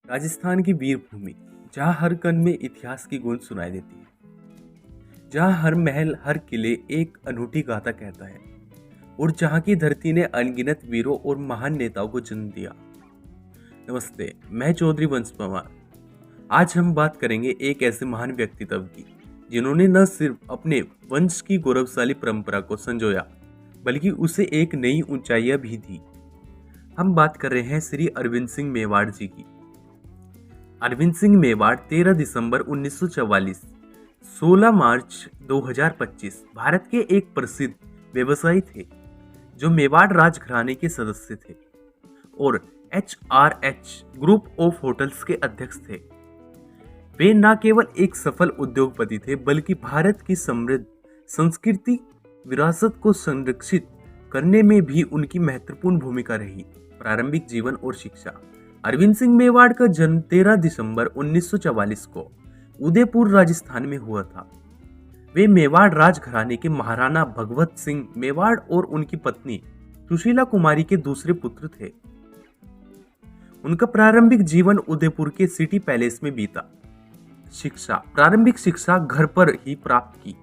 राजस्थान की वीर भूमि, जहाँ हर कण में इतिहास की गूंज सुनाई देती है, जहाँ हर महल, हर किले एक अनूठी गाथा कहता है और जहाँ की धरती ने अनगिनत वीरों और महान नेताओं को जन्म दिया। नमस्ते, मैं चौधरी वंश पवार। आज हम बात करेंगे एक ऐसे महान व्यक्तित्व की जिन्होंने न सिर्फ अपने वंश की गौरवशाली परंपरा को संजोया, बल्कि उसे एक नई ऊंचाइयां भी दी। हम बात कर रहे हैं श्री अरविंद सिंह मेवाड़ जी की। अरविंद सिंह मेवाड़ 13 दिसंबर 1944, 16 मार्च 2025 भारत के एक प्रसिद्ध व्यवसायी थे जो मेवाड़ राजघराने के सदस्य थे और HRH ग्रुप ऑफ होटल्स के अध्यक्ष थे। वे न केवल एक सफल उद्योगपति थे, बल्कि भारत की समृद्ध संस्कृति विरासत को संरक्षित करने में भी उनकी महत्वपूर्ण भूमिका रही। प्रारंभिक जीवन और शिक्षा। अरविंद सिंह मेवाड़ का जन्म 13 दिसंबर 1944 को उदयपुर राजस्थान में हुआ था। वे मेवाड़ राजघराने के महाराणा भगवत सिंह मेवाड़ और उनकी पत्नी सुशीला कुमारी के दूसरे पुत्र थे। उनका प्रारंभिक जीवन उदयपुर के सिटी पैलेस में बीता। शिक्षा। प्रारंभिक शिक्षा घर पर ही प्राप्त की।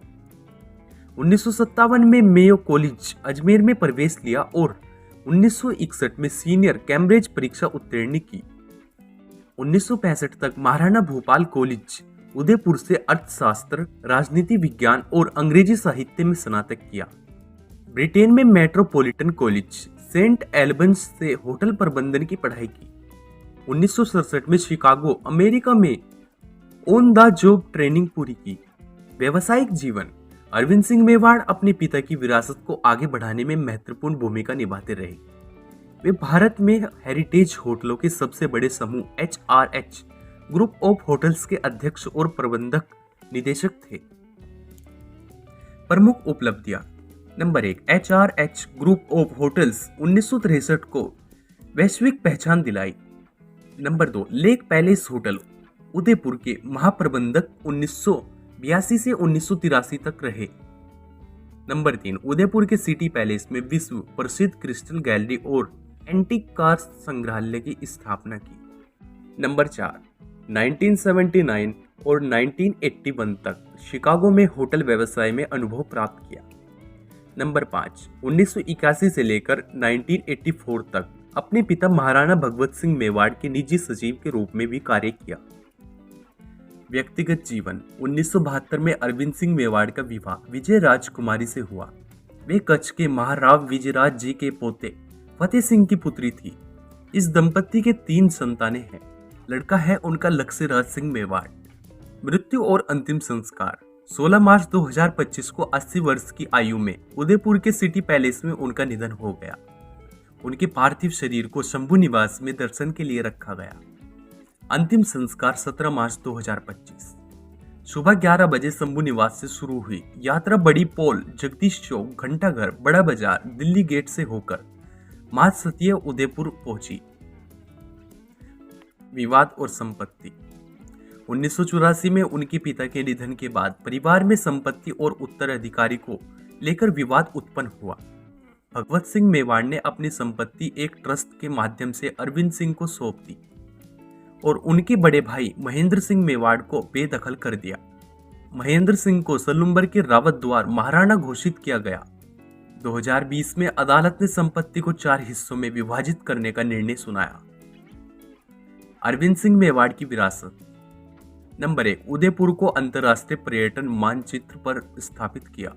1957 में मेयो कॉलेज अजमेर में प्रवेश लिया और 1961 में सीनियर कैम्ब्रिज परीक्षा उत्तीर्ण की। 1965 तक महाराणा भूपाल कॉलेज उदयपुर से अर्थशास्त्र, राजनीति विज्ञान और अंग्रेजी साहित्य में स्नातक किया। ब्रिटेन में मेट्रोपॉलिटन कॉलेज सेंट एल्बन्स से होटल प्रबंधन की पढ़ाई की। 1967 में शिकागो, अमेरिका में ऑन द जॉब ट्रेनिंग पूरी की। व्यवसायिक जीवन। अरविंद सिंह मेवाड़ अपने पिता की विरासत को आगे बढ़ाने में महत्वपूर्ण भूमिका निभाते रहे। वे भारत में हेरिटेज होटलों के सबसे बड़े समूह HRH ग्रुप ऑफ होटल्स के अध्यक्ष और प्रबंधक निदेशक थे। प्रमुख उपलब्धियां। Number 1, HRH group of hotels 1963 को वैश्विक पहचान दिलाई। Number 2, lake palace hotel Udaipur के महाप्रबंधक 1982 से 1983 तक रहे। नंबर 3, उदयपुर के सिटी पैलेस में विश्व प्रसिद्ध क्रिस्टल गैलरी और एंटीक कार संग्रहालय की स्थापना की। नंबर 4, 1979 और 1981 तक शिकागो में होटल व्यवसाय में अनुभव प्राप्त किया। नंबर 5, 1981 से लेकर 1984 तक अपने पिता महाराणा भगवत सिंह मेवाड़ के निजी सचिव के रूप में भी कार्य किया। व्यक्तिगत जीवन। 1972 में अरविंद सिंह मेवाड़ का विवाह विजय राजकुमारी से हुआ। वे कच्छ के महाराव विजयराज जी के पोते फतेह सिंह की पुत्री थी। इस दंपति के 3 संतानें हैं। लड़का है उनका लक्ष्यराज सिंह मेवाड़। मृत्यु और अंतिम संस्कार। 16 मार्च 2025 को 80 वर्ष की आयु में उदयपुर के सिटी पैलेस में उनका निधन हो गया। उनके पार्थिव शरीर को शंभू निवास में दर्शन के लिए रखा गया। अंतिम संस्कार 17 मार्च 2025 सुबह 11 बजे शंभू निवास से शुरू हुई यात्रा बड़ी पोल, जगदीश चौक, घंटाघर, बड़ा बाजार, दिल्ली गेट से होकर मां सतीय उदयपुर पहुंची। विवाद और संपत्ति। 1984 में उनके पिता के निधन के बाद परिवार में संपत्ति और उत्तराधिकारी को लेकर विवाद उत्पन्न हुआ। भगवत सिंह मेवाड़ ने अपनी संपत्ति एक ट्रस्ट के माध्यम से अरविंद सिंह को सौंप दी और उनके बड़े भाई महेंद्र सिंह मेवाड़ को बेदखल कर दिया। महेंद्र सिंह को सलुम्बर के रावत द्वार महाराणा घोषित किया गया। 2020 में अदालत ने संपत्ति को 4 हिस्सों में विभाजित करने का निर्णय सुनाया। अरविंद सिंह मेवाड़ की विरासत। नंबर 1, उदयपुर को अंतर्राष्ट्रीय पर्यटन मानचित्र पर स्थापित किया।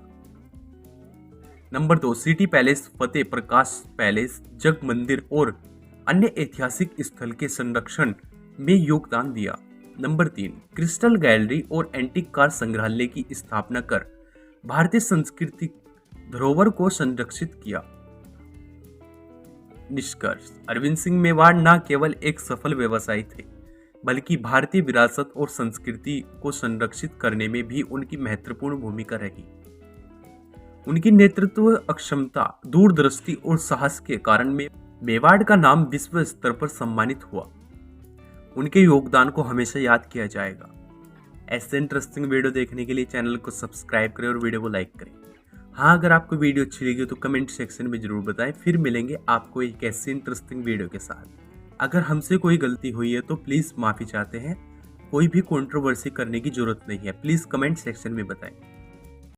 नंबर 2, सिटी पैलेस, फतेह प्रकाश पैलेस, जग मंदिर और अन्य ऐतिहासिक स्थल के संरक्षण में योगदान दिया। नंबर 3, क्रिस्टल गैलरी और एंटीक कार संग्रहालय की स्थापना कर भारतीय सांस्कृतिक धरोहर को संरक्षित किया। निष्कर्ष। अरविंद सिंह मेवाड़ न केवल एक सफल व्यवसायी थे, बल्कि भारतीय विरासत और संस्कृति को संरक्षित करने में भी उनकी महत्वपूर्ण भूमिका रही। उनकी नेतृत्व अक्षमता, दूरदृष्टि और साहस के कारण में मेवाड़ का नाम विश्व स्तर पर सम्मानित हुआ। उनके योगदान को हमेशा याद किया जाएगा। ऐसे इंटरेस्टिंग वीडियो देखने के लिए चैनल को सब्सक्राइब करें और वीडियो को लाइक करें। हाँ, अगर आपको वीडियो अच्छी लगी तो कमेंट सेक्शन में जरूर बताएं। फिर मिलेंगे आपको एक ऐसी इंटरेस्टिंग वीडियो के साथ। अगर हमसे कोई गलती हुई है तो प्लीज़ माफ़ी चाहते हैं। कोई भी कंट्रोवर्सी करने की ज़रूरत नहीं है। प्लीज़ कमेंट सेक्शन में बताएं।